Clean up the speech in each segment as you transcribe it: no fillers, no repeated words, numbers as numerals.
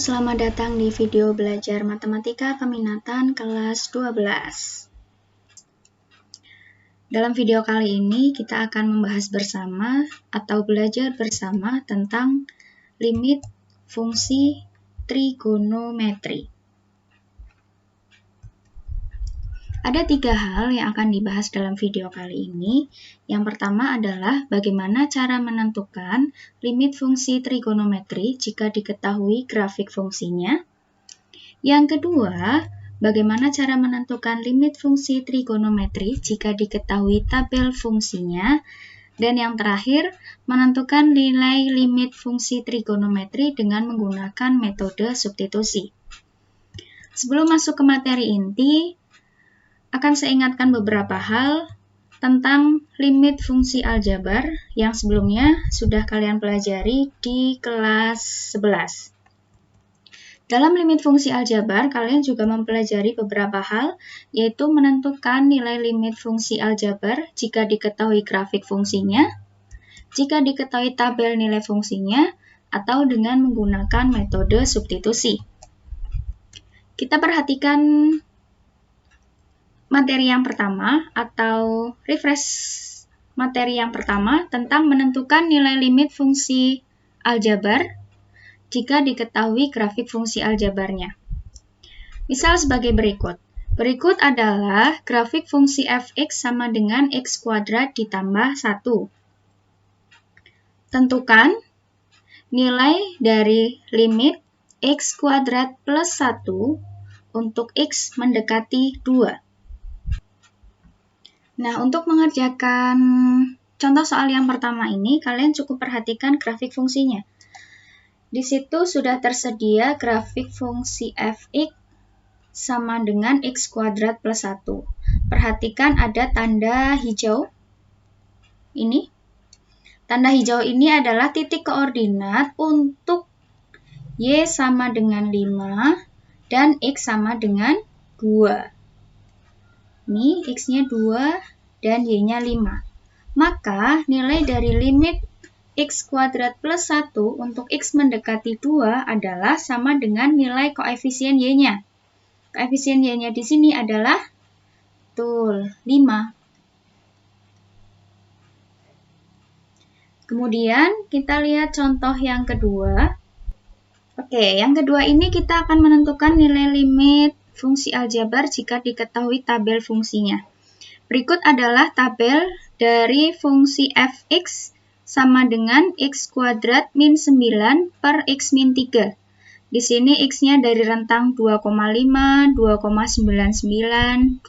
selamat datang di video belajar matematika peminatan kelas 12. Dalam video kali ini kita akan membahas bersama atau belajar bersama tentang limit fungsi trigonometri. Ada 3 hal yang akan dibahas dalam video kali ini. Yang pertama adalah bagaimana cara menentukan limit fungsi trigonometri jika diketahui grafik fungsinya. Yang kedua, bagaimana cara menentukan limit fungsi trigonometri jika diketahui tabel fungsinya. Dan yang terakhir, menentukan nilai limit fungsi trigonometri dengan menggunakan metode substitusi. Sebelum masuk ke materi inti, akan saya ingatkan beberapa hal tentang limit fungsi aljabar yang sebelumnya sudah kalian pelajari di kelas 11. Dalam limit fungsi aljabar, kalian juga mempelajari beberapa hal, yaitu menentukan nilai limit fungsi aljabar jika diketahui grafik fungsinya, jika diketahui tabel nilai fungsinya, atau dengan menggunakan metode substitusi. Kita perhatikan materi yang pertama atau refresh materi yang pertama tentang menentukan nilai limit fungsi aljabar jika diketahui grafik fungsi aljabarnya. Misal sebagai berikut. Berikut adalah grafik fungsi fx sama dengan x kuadrat ditambah 1. Tentukan nilai dari limit x kuadrat plus 1 untuk x mendekati 2. Nah, untuk mengerjakan contoh soal yang pertama ini, kalian cukup perhatikan grafik fungsinya. Di situ sudah tersedia grafik fungsi fx sama dengan x kuadrat plus 1. Perhatikan ada tanda hijau. Ini. Tanda hijau ini adalah titik koordinat untuk y sama dengan 5 dan x sama dengan 2. Ini x-nya 2 dan y-nya 5. Maka nilai dari limit x kuadrat plus 1 untuk x mendekati 2 adalah sama dengan nilai koefisien y-nya. Koefisien y-nya di sini adalah 5. Kemudian kita lihat contoh yang kedua. Oke, yang kedua ini kita akan menentukan nilai limit fungsi aljabar jika diketahui tabel fungsinya. Berikut adalah tabel dari fungsi fx sama dengan x kuadrat min 9 per x min 3. Di sini x-nya dari rentang 2,5, 2,99,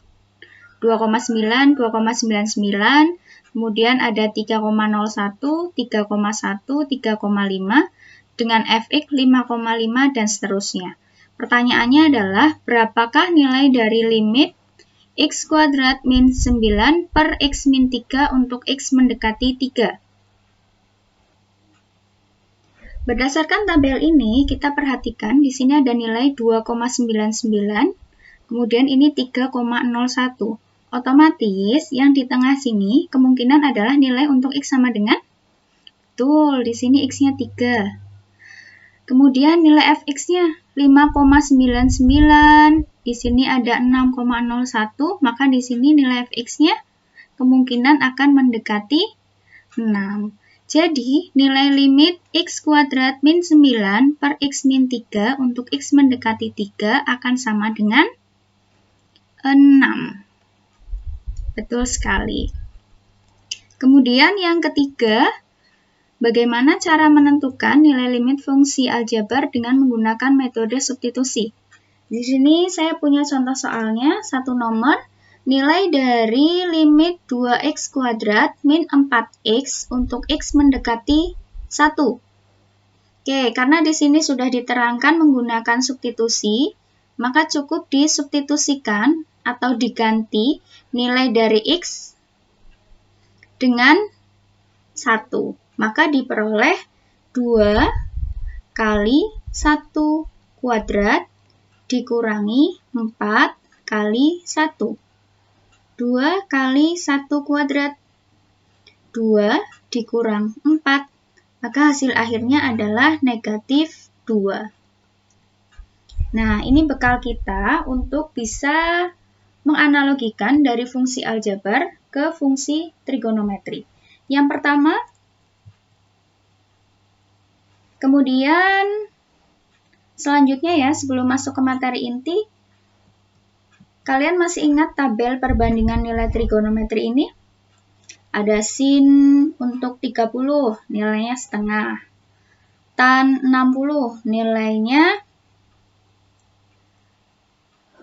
2,9, 2,99, kemudian ada 3,01, 3,1, 3,5, dengan fx 5,5 dan seterusnya. Pertanyaannya adalah, berapakah nilai dari limit x kuadrat min 9 per x min 3 untuk x mendekati 3? Berdasarkan tabel ini, kita perhatikan di sini ada nilai 2,99, kemudian ini 3,01. Otomatis yang di tengah sini kemungkinan adalah nilai untuk x sama dengan, betul, di sini x-nya 3. Kemudian nilai fx-nya 5,99, di sini ada 6,01, maka di sini nilai fx-nya kemungkinan akan mendekati 6. Jadi, nilai limit x kuadrat min 9 per x min 3 untuk x mendekati 3 akan sama dengan 6. Betul sekali. Kemudian yang ketiga, bagaimana cara menentukan nilai limit fungsi aljabar dengan menggunakan metode substitusi? Di sini saya punya contoh soalnya, satu nomor, nilai dari limit 2x kuadrat min 4x untuk x mendekati 1. Oke, karena di sini sudah diterangkan menggunakan substitusi, maka cukup disubstitusikan atau diganti nilai dari x dengan 1. Maka diperoleh 2 kali 1 kuadrat dikurangi 4 kali 1. 2 kali 1 kuadrat. 2 dikurang 4. Maka hasil akhirnya adalah negatif 2. Nah, ini bekal kita untuk bisa menganalogikan dari fungsi aljabar ke fungsi trigonometri. Yang pertama, kemudian selanjutnya ya, sebelum masuk ke materi inti, kalian masih ingat tabel perbandingan nilai trigonometri ini? Ada sin untuk 30, nilainya setengah. Tan 60, nilainya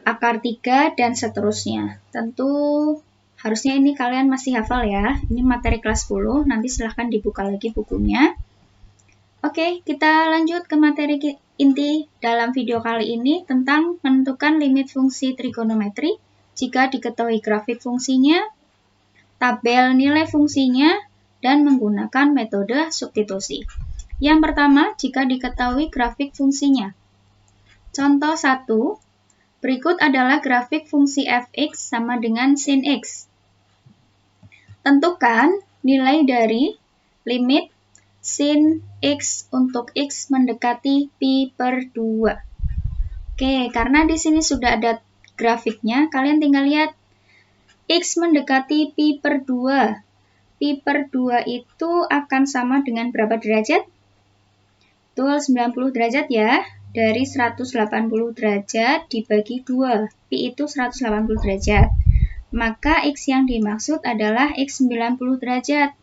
akar 3, dan seterusnya. Tentu harusnya ini kalian masih hafal ya. Ini materi kelas 10, nanti silahkan dibuka lagi bukunya. Oke, kita lanjut ke materi inti dalam video kali ini tentang menentukan limit fungsi trigonometri jika diketahui grafik fungsinya, tabel nilai fungsinya, dan menggunakan metode substitusi. Yang pertama, jika diketahui grafik fungsinya. Contoh 1, berikut adalah grafik fungsi fx sama dengan sin x. Tentukan nilai dari limit sin x untuk x mendekati pi per 2. Oke, karena di sini sudah ada grafiknya, kalian tinggal lihat x mendekati pi per 2. Pi per 2 itu akan sama dengan berapa derajat? Betul, 90 derajat ya. Dari 180 derajat dibagi 2. Pi itu 180 derajat. Maka x yang dimaksud adalah x 90 derajat.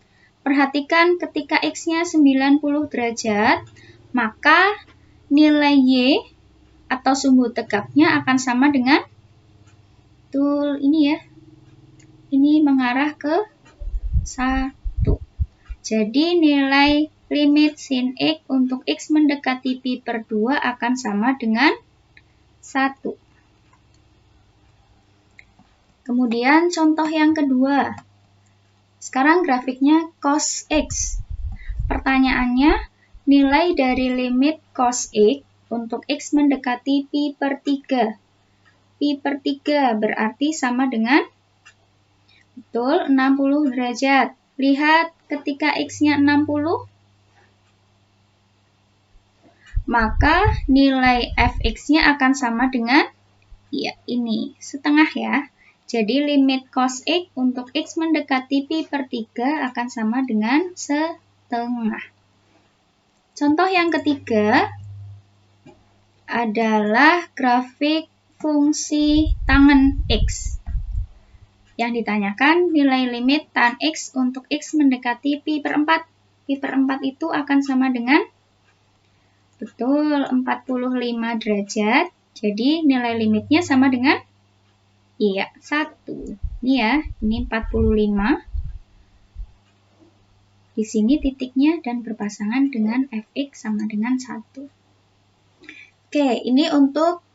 Perhatikan ketika x-nya 90 derajat, maka nilai y atau sumbu tegaknya akan sama dengan, betul, ini ya. Ini mengarah ke 1. Jadi nilai limit sin x untuk x mendekati pi per 2 akan sama dengan 1. Kemudian contoh yang kedua. Sekarang grafiknya cos x. Pertanyaannya, nilai dari limit cos x untuk x mendekati pi per 3. Pi per 3 berarti sama dengan, betul, 60 derajat. Lihat ketika x-nya 60, maka nilai fx-nya akan sama dengan, ya ini, setengah ya. Jadi limit cos x untuk x mendekati pi per 3 akan sama dengan setengah. Contoh yang ketiga adalah grafik fungsi tangen x. Yang ditanyakan nilai limit tan x untuk x mendekati pi per 4. Pi per 4 itu akan sama dengan, betul, 45 derajat. Jadi nilai limitnya sama dengan, iya, 1. Ini ya, ini 45. Di sini titiknya dan berpasangan dengan fx sama dengan 1. Oke, ini untuk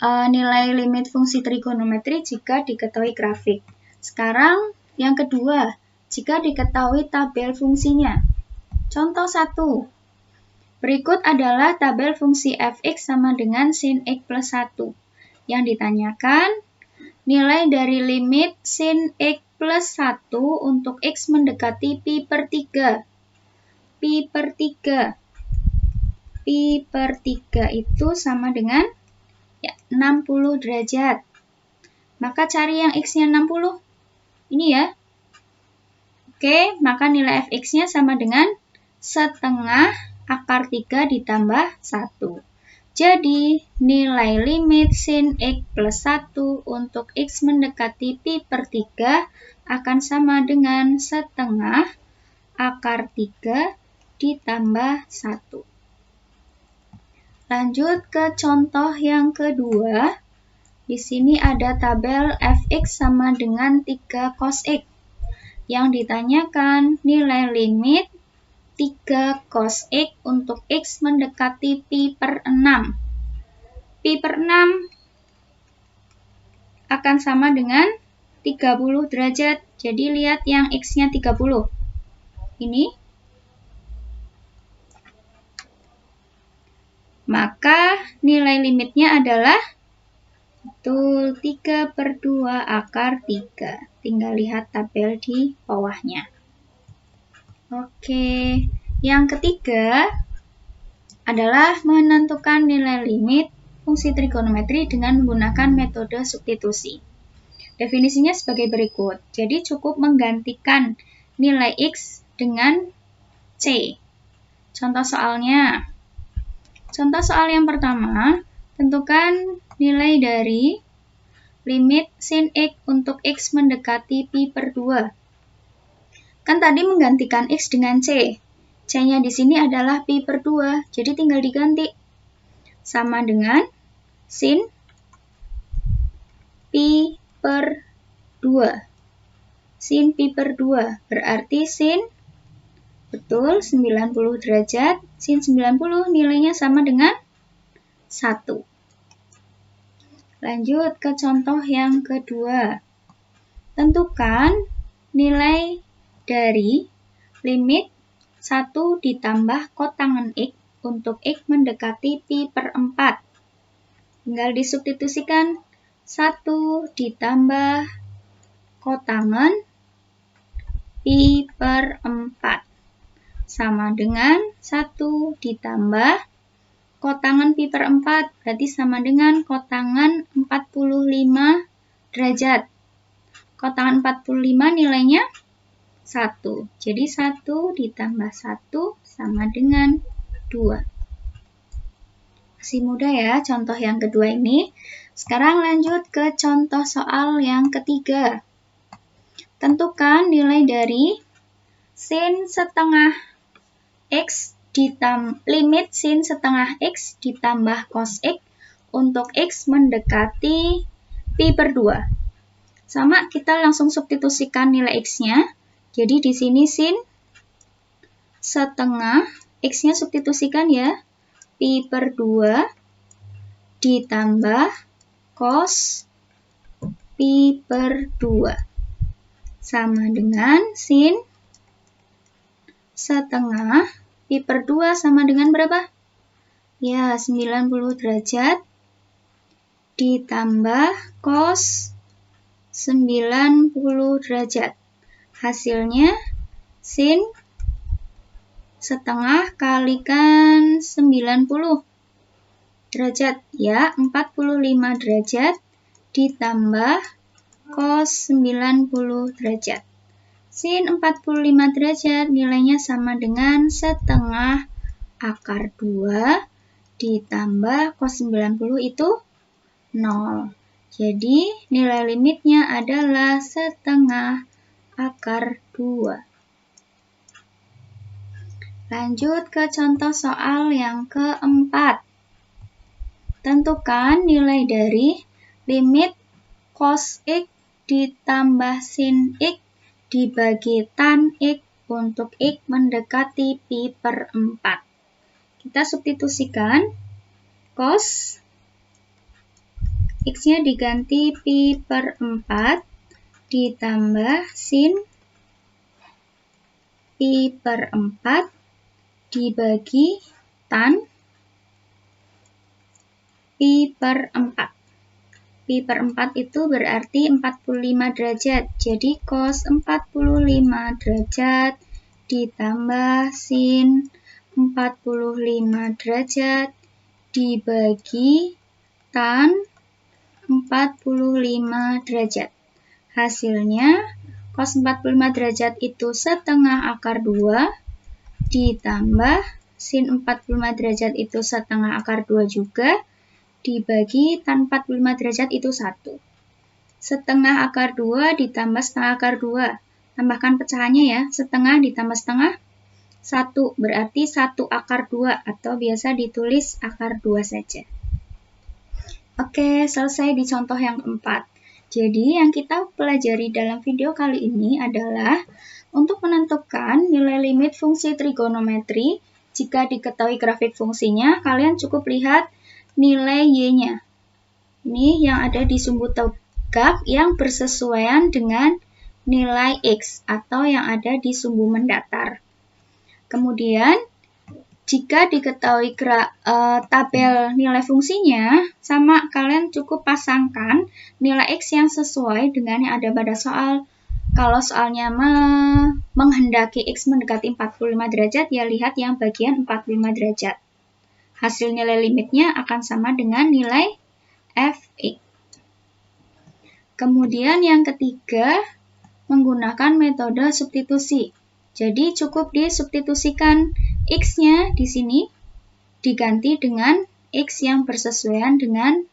nilai limit fungsi trigonometri jika diketahui grafik. Sekarang yang kedua, jika diketahui tabel fungsinya. Contoh 1. Berikut adalah tabel fungsi fx sama dengan sin x plus 1. Yang ditanyakan, nilai dari limit sin x plus 1 untuk x mendekati pi per 3. Pi per 3. Pi per 3 itu sama dengan, ya, 60 derajat. Maka cari yang x-nya 60. Ini ya. Oke, maka nilai fx-nya sama dengan setengah akar 3 ditambah 1. Jadi, nilai limit sin x plus 1 untuk x mendekati pi per 3 akan sama dengan setengah akar 3 ditambah 1. Lanjut ke contoh yang kedua. Di sini ada tabel fx sama dengan 3 cos x. Yang ditanyakan nilai limit 3 cos x untuk x mendekati pi per 6. Pi per 6 akan sama dengan 30 derajat. Jadi lihat yang x-nya 30. Ini. Maka nilai limitnya adalah, betul, 3 per 2 akar 3. Tinggal lihat tabel di bawahnya. Oke, yang ketiga adalah menentukan nilai limit fungsi trigonometri dengan menggunakan metode substitusi. Definisinya sebagai berikut. Jadi cukup menggantikan nilai X dengan C. Contoh soalnya. Contoh soal yang pertama, tentukan nilai dari limit sin X untuk X mendekati pi per 2. Kan tadi menggantikan X dengan C. C-nya di sini adalah pi per 2, jadi tinggal diganti. Sama dengan sin pi per 2. Sin pi per 2, berarti sin, betul, 90 derajat. Sin 90 nilainya sama dengan 1. Lanjut ke contoh yang kedua. Tentukan nilai dari limit 1 ditambah kotangan X untuk X mendekati pi per 4. Tinggal disubstitusikan 1 ditambah kotangan pi per 4. Sama dengan 1 ditambah kotangan pi per 4. Berarti sama dengan kotangan 45 derajat. Kotangan 45 nilainya 1. Jadi 1 ditambah 1 sama dengan 2. Masih mudah ya contoh yang kedua ini. Sekarang lanjut ke contoh soal yang ketiga. Tentukan nilai dari sin setengah X limit sin setengah X ditambah cos X untuk X mendekati pi per 2. Sama, kita langsung substitusikan nilai X-nya. Jadi di sini sin setengah, X-nya substitusikan ya, pi per 2 ditambah cos pi per 2. Sama dengan sin setengah pi per 2 sama dengan berapa? Ya, 90 derajat ditambah cos 90 derajat. Hasilnya sin setengah kalikan 90 derajat, ya, 45 derajat ditambah cos 90 derajat. Sin 45 derajat nilainya sama dengan setengah akar 2 ditambah cos 90 itu 0. Jadi nilai limitnya adalah setengah akar 2. Lanjut ke contoh soal yang keempat. Tentukan nilai dari limit cos X ditambah sin X dibagi tan X untuk X mendekati pi per 4. Kita substitusikan cos X-nya diganti pi per 4 ditambah sin pi per 4 dibagi tan pi per 4. Pi per 4 itu berarti 45 derajat. Jadi cos 45 derajat ditambah sin 45 derajat dibagi tan 45 derajat. Hasilnya cos 45 derajat itu setengah akar 2 ditambah sin 45 derajat itu setengah akar 2 juga dibagi tan 45 derajat itu 1. Setengah akar 2 ditambah setengah akar 2. Tambahkan pecahannya ya, setengah ditambah setengah 1, berarti 1 akar 2 atau biasa ditulis akar 2 saja. Oke, selesai di contoh yang keempat. Jadi yang kita pelajari dalam video kali ini adalah untuk menentukan nilai limit fungsi trigonometri. Jika diketahui grafik fungsinya, kalian cukup lihat nilai Y-nya. Ini yang ada di sumbu tegak yang bersesuaian dengan nilai X atau yang ada di sumbu mendatar. Kemudian, jika diketahui tabel nilai fungsinya, sama kalian cukup pasangkan nilai X yang sesuai dengan yang ada pada soal. Kalau soalnya menghendaki X mendekati 45 derajat, ya lihat yang bagian 45 derajat. hasil nilai limitnya akan sama dengan nilai fx. Kemudian yang ketiga, menggunakan metode substitusi. Jadi cukup disubstitusikan x-nya di sini diganti dengan x yang bersesuaian dengan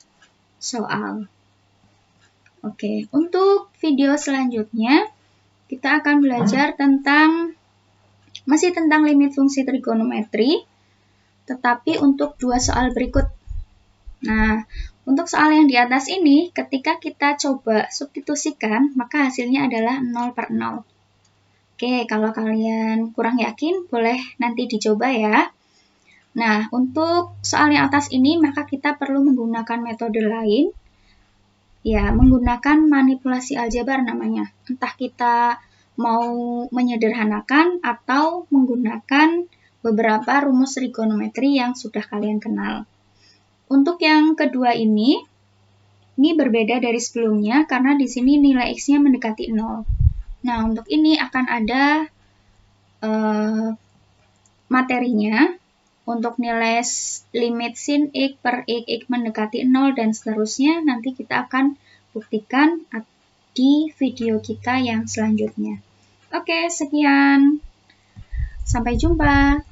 soal. Oke, untuk video selanjutnya kita akan belajar masih tentang limit fungsi trigonometri, tetapi untuk 2 soal berikut. Nah, untuk soal yang di atas ini, ketika kita coba substitusikan, maka hasilnya adalah 0/0. Oke, kalau kalian kurang yakin, boleh nanti dicoba ya. Nah, untuk soal yang atas ini, maka kita perlu menggunakan metode lain, ya, menggunakan manipulasi aljabar namanya. Entah kita mau menyederhanakan atau menggunakan beberapa rumus trigonometri yang sudah kalian kenal. Untuk yang kedua ini berbeda dari sebelumnya karena di sini nilai x-nya mendekati 0. Nah, untuk ini akan ada materinya untuk nilai limit sin x per x mendekati 0 dan seterusnya. Nanti kita akan buktikan di video kita yang selanjutnya. Oke, sekian. Sampai jumpa.